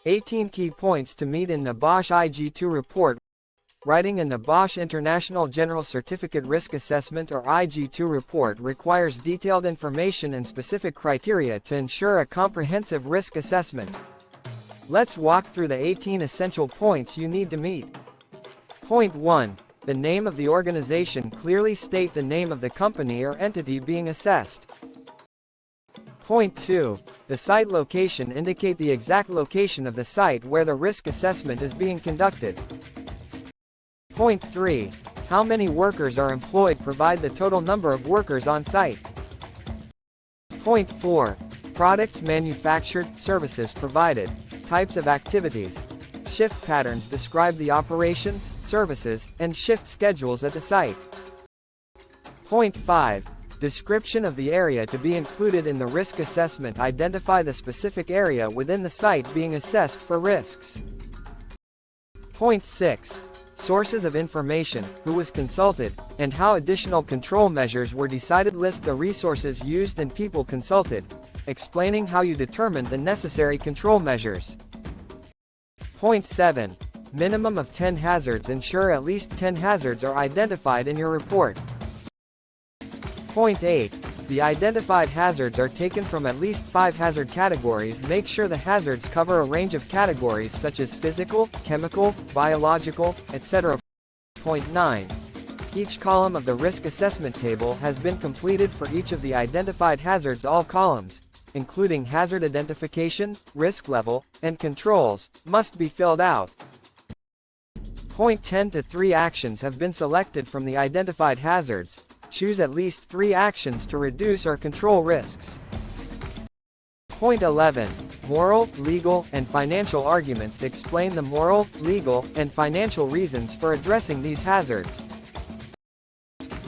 18 Key Points to Meet in NEBOSH IG2 Report. Writing a NEBOSH International General Certificate Risk Assessment or IG2 report requires detailed information and specific criteria to ensure a comprehensive risk assessment. Let's walk through the 18 essential points you need to meet. Point 1. The name of the organization. Clearly state the name of the company or entity being assessed. Point 2. The site location. Indicate the exact location of the site where the risk assessment is being conducted. Point 3. How many workers are employed. Provide the total number of workers on site. Point 4. Products manufactured, services provided, types of activities, shift patterns. Describe the operations, services, and shift schedules at the site. Point 5. Description of the area to be included in the risk assessment. Identify the specific area within the site being assessed for risks. Point 6. Sources of information, who was consulted, and how additional control measures were decided. List the resources used and people consulted, explaining how you determined the necessary control measures. Point 7. Minimum of 10 hazards. Ensure at least 10 hazards are identified in your report. Point 8. The identified hazards are taken from at least 5 hazard categories. Make sure the hazards cover a range of categories such as physical, chemical, biological, etc. Point 9. Each column of the risk assessment table has been completed for each of the identified hazards. All columns, including hazard identification, risk level, and controls, must be filled out. Point 10. 3 actions have been selected from the identified hazards. Choose at least 3 actions to reduce or control risks. Point 11. Moral, legal, and financial arguments. Explain the moral, legal, and financial reasons for addressing these hazards.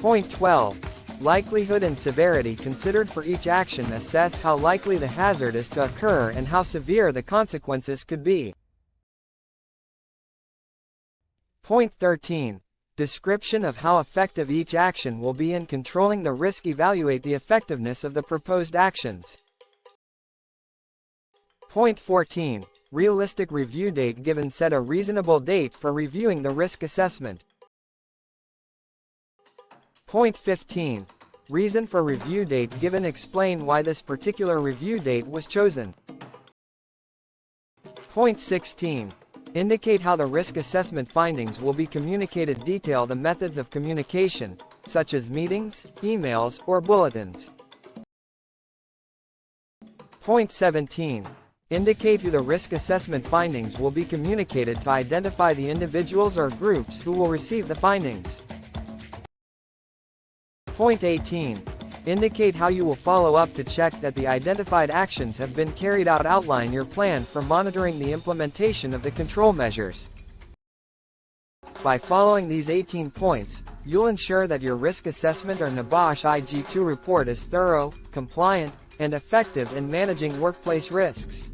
Point 12. Likelihood and severity considered for each action. Assess how likely the hazard is to occur and how severe the consequences could be. Point 13. Description of how effective each action will be in controlling the risk. Evaluate the effectiveness of the proposed actions. Point 14. Realistic review date given. Set a reasonable date for reviewing the risk assessment. Point 15. Reason for review date given. Explain why this particular review date was chosen. Point 16. Indicate how the risk assessment findings will be communicated. Detail the methods of communication, such as meetings, emails, or bulletins. Point 17. Indicate who the risk assessment findings will be communicated to. Identify the individuals or groups who will receive the findings. Point 18. Indicate how you will follow up to check that the identified actions have been carried out. Outline your plan for monitoring the implementation of the control measures. By following these 18 points, you'll ensure that your risk assessment or NEBOSH IG2 report is thorough, compliant, and effective in managing workplace risks.